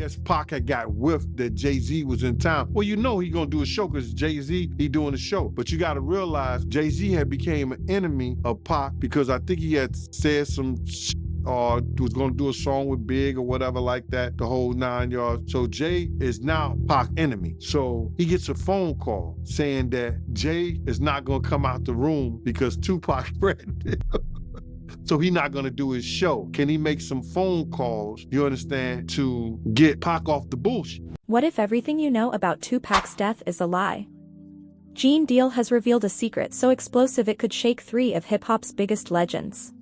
guess Pac had got whiffed that Jay-Z was in town. Well, you know he gonna do a show because Jay-Z, he doing a show. But you gotta realize Jay-Z had became an enemy of Pac because I think he had said some or was gonna do a song with Big or whatever like that, the whole 9 yards. So Jay is now Pac's enemy. So he gets a phone call saying that Jay is not gonna come out the room because Tupac threatened him. So he's not gonna do his show. Can he make some phone calls, you understand, to get Pac off the bullshit? What if everything you know about Tupac's death is a lie? Gene Deal has revealed a secret so explosive it could shake 3 of hip-hop's biggest legends.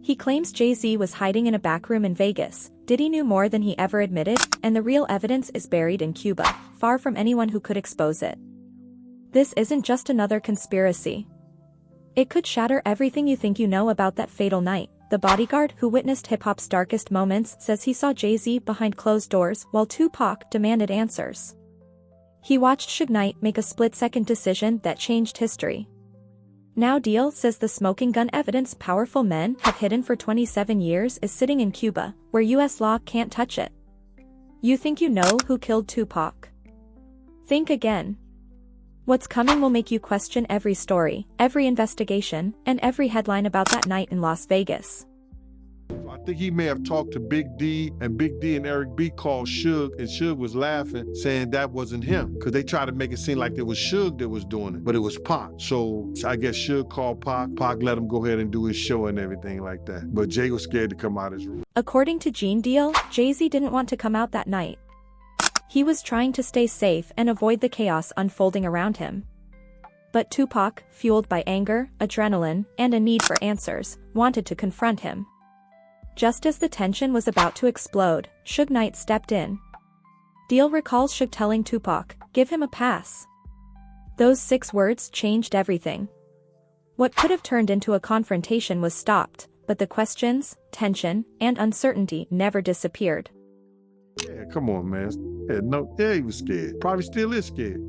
He claims Jay-Z was hiding in a back room in Vegas, Diddy knew more than he ever admitted, and the real evidence is buried in Cuba, far from anyone who could expose it. This isn't just another conspiracy. It could shatter everything you think you know about that fatal night. The bodyguard who witnessed hip-hop's darkest moments says he saw Jay-Z behind closed doors while Tupac demanded answers. He watched Suge Knight make a split-second decision that changed history. Now Deal says the smoking gun evidence powerful men have hidden for 27 years is sitting in Cuba, where US law can't touch it. You think you know who killed Tupac? Think again. What's coming will make you question every story, every investigation, and every headline about that night in Las Vegas. I think he may have talked to Big D, and Big D and Eric B called Suge, and Suge was laughing, saying that wasn't him. Because they tried to make it seem like it was Suge that was doing it, but it was Pac. So I guess Suge called Pac. Pac let him go ahead and do his show and everything like that. But Jay was scared to come out his room. According to Gene Deal, Jay-Z didn't want to come out that night. He was trying to stay safe and avoid the chaos unfolding around him. But Tupac, fueled by anger, adrenaline, and a need for answers, wanted to confront him. Just as the tension was about to explode, Suge Knight stepped in. Deal recalls Suge telling Tupac, "Give him a pass." Those 6 words changed everything. What could have turned into a confrontation was stopped, but the questions, tension, and uncertainty never disappeared. Yeah, come on, man. Yeah, he was scared. Probably still is scared.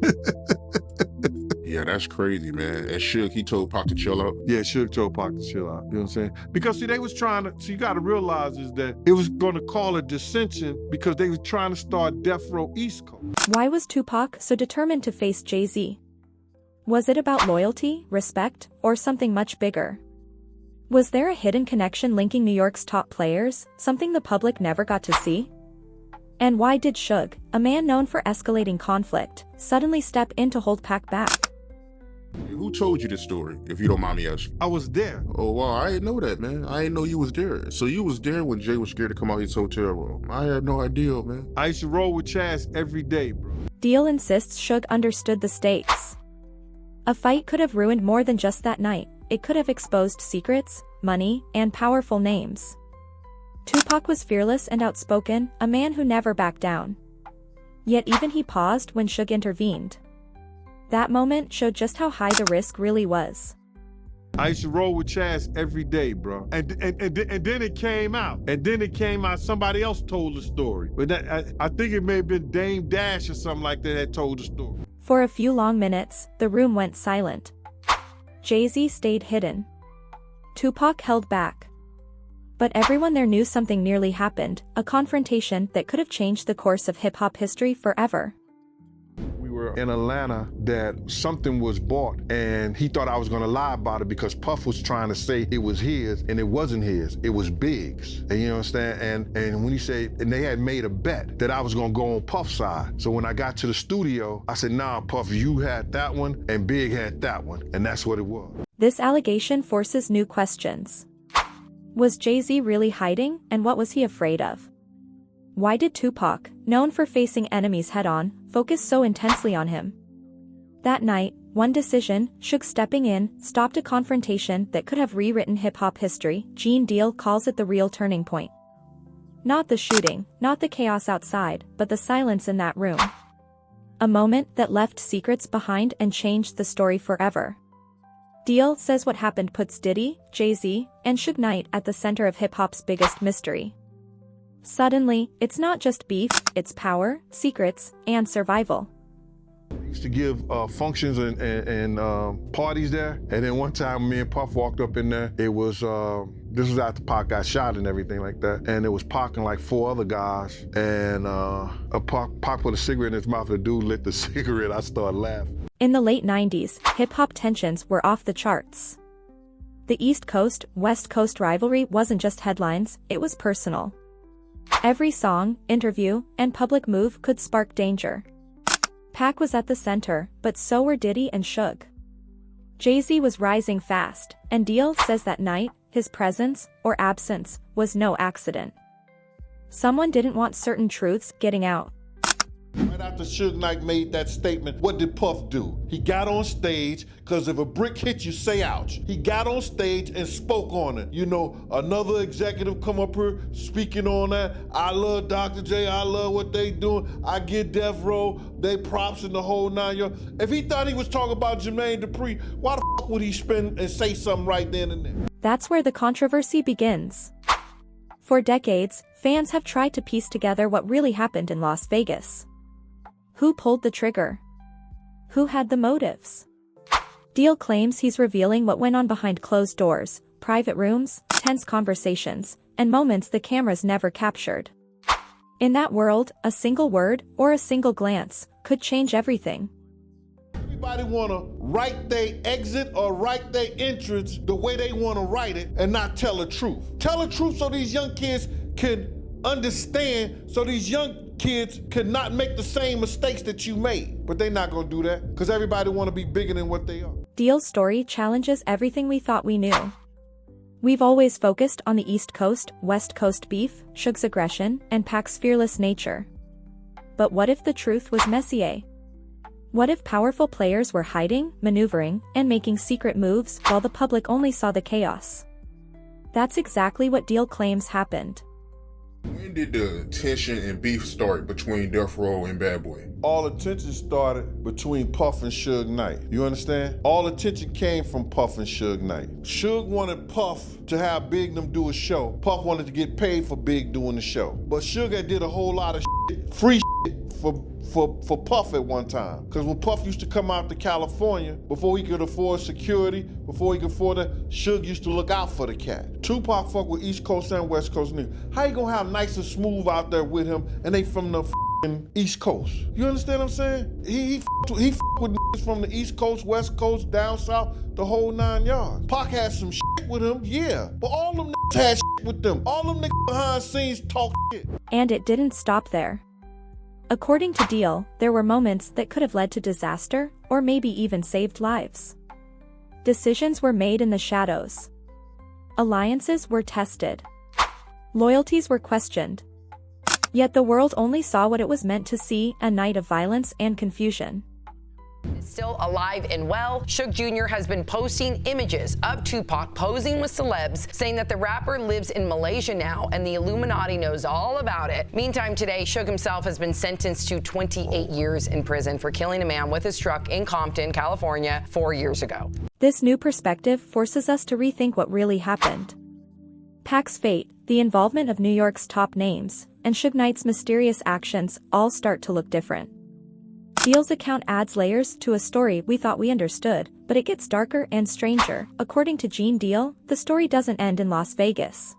Yeah, that's crazy, man. And Suge, he told Pac to chill out. Yeah, Suge told Pac to chill out. You know what I'm saying? Because see, they was trying to, so you gotta realize is that it was gonna call a dissension because they were trying to start Death Row East Coast. Why was Tupac so determined to face Jay-Z? Was it about loyalty, respect, or something much bigger? Was there a hidden connection linking New York's top players, something the public never got to see? And why did Suge, a man known for escalating conflict, suddenly step in to hold Pac back? Who told you this story, if you don't mind me asking? I was there. Oh, wow, I didn't know that, man. I didn't know you was there. So you was there when Jay was scared to come out his hotel room. I had no idea, man. I used to roll with Chaz every day, bro. Deal insists Suge understood the stakes. A fight could have ruined more than just that night. It could have exposed secrets, money, and powerful names. Tupac was fearless and outspoken, a man who never backed down. Yet even he paused when Suge intervened. That moment showed just how high the risk really was. I used to roll with Chaz every day, bro. And then it came out. And then it came out, somebody else told the story. But I think it may have been Dame Dash or something like that that told the story. For a few long minutes, the room went silent. Jay-Z stayed hidden. Tupac held back. But everyone there knew something nearly happened, a confrontation that could have changed the course of hip-hop history forever. We were in Atlanta that something was bought, and he thought I was gonna lie about it because Puff was trying to say it was his, and it wasn't his, it was Big's. And you understand? And when he said, and they had made a bet that I was gonna go on Puff's side. So when I got to the studio, I said, nah, Puff, you had that one, and Big had that one, and that's what it was. This allegation forces new questions. Was Jay-Z really hiding, and what was he afraid of? Why did Tupac, known for facing enemies head-on, focus so intensely on him? That night, one decision, Suge stepping in, stopped a confrontation that could have rewritten hip-hop history. Gene Deal calls it the real turning point. Not the shooting, not the chaos outside, but the silence in that room. A moment that left secrets behind and changed the story forever. Deal says what happened puts Diddy, Jay-Z, and Suge Knight at the center of hip-hop's biggest mystery. Suddenly, it's not just beef, it's power, secrets, and survival. We used to give functions and parties there, and then one time me and Puff walked up in there. It was This was after Pac got shot and everything like that. And it was Pac and like 4 other guys. And Pac put a cigarette in his mouth. The dude lit the cigarette. I started laughing. In the late 90s, hip-hop tensions were off the charts. The East Coast, West Coast rivalry wasn't just headlines, it was personal. Every song, interview, and public move could spark danger. Pac was at the center, but so were Diddy and Suge. Jay-Z was rising fast, and Deal says that night, his presence, or absence, was no accident. Someone didn't want certain truths getting out. Right after Suge Knight made that statement, what did Puff do? He got on stage, because if a brick hits you, say ouch. He got on stage and spoke on it. You know, another executive come up here speaking on that. I love Dr. J, I love what they doing. I get Death Row, they props in the whole 9 yards. If he thought he was talking about Jermaine Dupri, why the fuck would he spin and say something right then and there? That's where the controversy begins. For decades, fans have tried to piece together what really happened in Las Vegas. Who pulled the trigger? Who had the motives? Deal claims he's revealing what went on behind closed doors, private rooms, tense conversations, and moments the cameras never captured. In that world, a single word or a single glance could change everything. Everybody wanna write their exit or write their entrance the way they wanna write it and not tell the truth. Tell the truth so these young kids can understand, so these young kids could not make the same mistakes that you made. But they're not gonna do that, because everybody wanna be bigger than what they are. Deal's story challenges everything we thought we knew. We've always focused on the East Coast, West Coast beef, Suge's aggression, and Pac's fearless nature. But what if the truth was messier? What if powerful players were hiding, maneuvering, and making secret moves while the public only saw the chaos? That's exactly what Deal claims happened. When did the tension and beef start between Death Row and Bad Boy? All the tension started between Puff and Suge Knight. You understand? All the tension came from Puff and Suge Knight. Suge wanted Puff to have Big them do a show. Puff wanted to get paid for Big doing the show. But Suge had did a whole lot of shit, free shit for Puff at one time. Because when Puff used to come out to California, before he could afford security, before he could afford it, Suge used to look out for the cat. Tupac fuck with East Coast and West Coast niggas. How you gonna have Nice and Smooth out there with him and they from the East Coast? You understand what I'm saying? He fuck with niggas from the East Coast, West Coast, down south, the whole 9 yards. Pac had some shit with him, yeah. But all them niggas had shit with them. All them niggas behind scenes talk shit. And it didn't stop there. According to Deal, there were moments that could have led to disaster, or maybe even saved lives. Decisions were made in the shadows. Alliances were tested. Loyalties were questioned. Yet the world only saw what it was meant to see, a night of violence and confusion. Still alive and well, Suge Jr. has been posting images of Tupac posing with celebs, saying that the rapper lives in Malaysia now and the Illuminati knows all about it. Meantime, today, Suge himself has been sentenced to 28 years in prison for killing a man with his truck in Compton, California, 4 years ago. This new perspective forces us to rethink what really happened. Pac's fate, the involvement of New York's top names, and Suge Knight's mysterious actions all start to look different. Deal's account adds layers to a story we thought we understood, but it gets darker and stranger. According to Gene Deal, the story doesn't end in Las Vegas.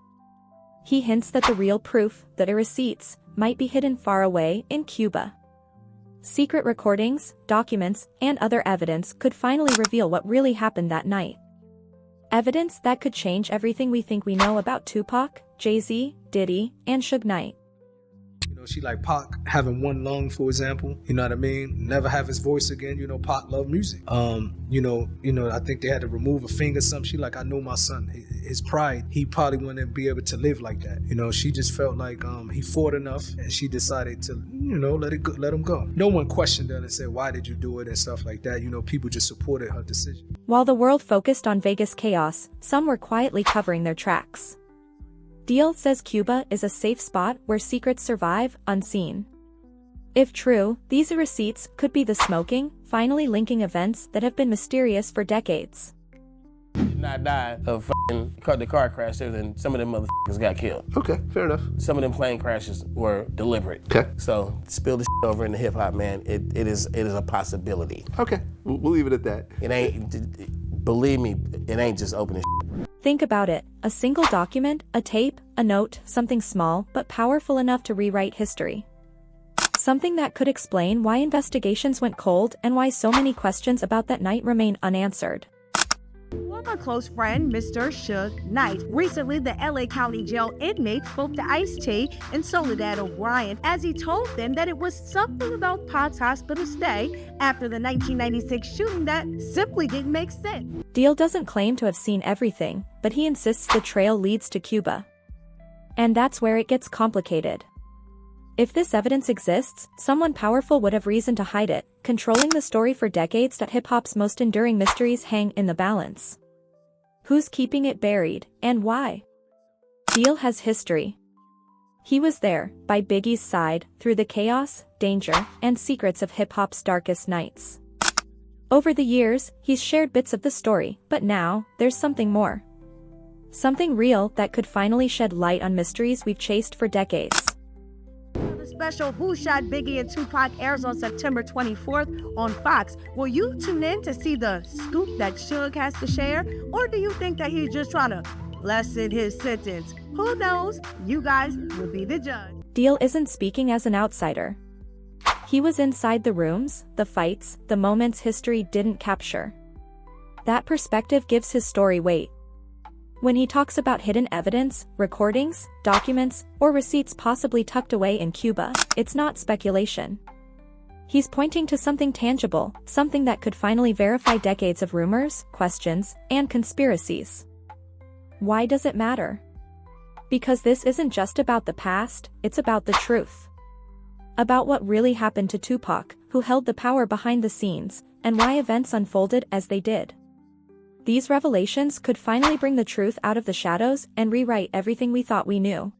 He hints that the real proof, the receipts, might be hidden far away in Cuba. Secret recordings, documents, and other evidence could finally reveal what really happened that night. Evidence that could change everything we think we know about Tupac, Jay-Z, Diddy, and Suge Knight. You know, she like Pac having one lung, for example, you know what I mean? Never have his voice again, you know, Pac loved music. You know, I think they had to remove a finger or something. She like, I know my son, his pride, he probably wouldn't be able to live like that. You know, she just felt like he fought enough and she decided to, you know, let him go. No one questioned her and said, why did you do it and stuff like that. You know, people just supported her decision. While the world focused on Vegas chaos, some were quietly covering their tracks. Deal says Cuba is a safe spot where secrets survive unseen. If true, these receipts could be the smoking, finally linking events that have been mysterious for decades. He did not die of the car crashes, and some of them motherfuckers got killed. Okay, fair enough. Some of them plane crashes were deliberate. Okay. So spill the over in the hip hop, man. It is a possibility. Okay, we'll leave it at that. It ain't. Believe me, it ain't just opening. Think about it. A single document, a tape, a note, something small but powerful enough to rewrite history. Something that could explain why investigations went cold and why so many questions about that night remain unanswered. Former close friend, Mr. Suge Knight. Recently, the LA County Jail inmate spoke to Ice-T and Soledad O'Brien as he told them that it was something about Pac's hospital stay after the 1996 shooting that simply didn't make sense. Deal doesn't claim to have seen everything, but he insists the trail leads to Cuba. And that's where it gets complicated. If this evidence exists, someone powerful would have reason to hide it, controlling the story for decades that hip-hop's most enduring mysteries hang in the balance. Who's keeping it buried, and why? Deal has history. He was there, by Biggie's side, through the chaos, danger, and secrets of hip-hop's darkest nights. Over the years, he's shared bits of the story, but now, there's something more. Something real that could finally shed light on mysteries we've chased for decades. The special Who Shot Biggie and Tupac airs on September 24th on Fox. Will you tune in to see the scoop that Suge has to share? Or do you think that he's just trying to lessen his sentence? Who knows? You guys will be the judge. Deal isn't speaking as an outsider. He was inside the rooms, the fights, the moments history didn't capture. That perspective gives his story weight. When he talks about hidden evidence, recordings, documents, or receipts possibly tucked away in Cuba, it's not speculation. He's pointing to something tangible, something that could finally verify decades of rumors, questions, and conspiracies. Why does it matter? Because this isn't just about the past, it's about the truth. About what really happened to Tupac, who held the power behind the scenes, and why events unfolded as they did. These revelations could finally bring the truth out of the shadows and rewrite everything we thought we knew.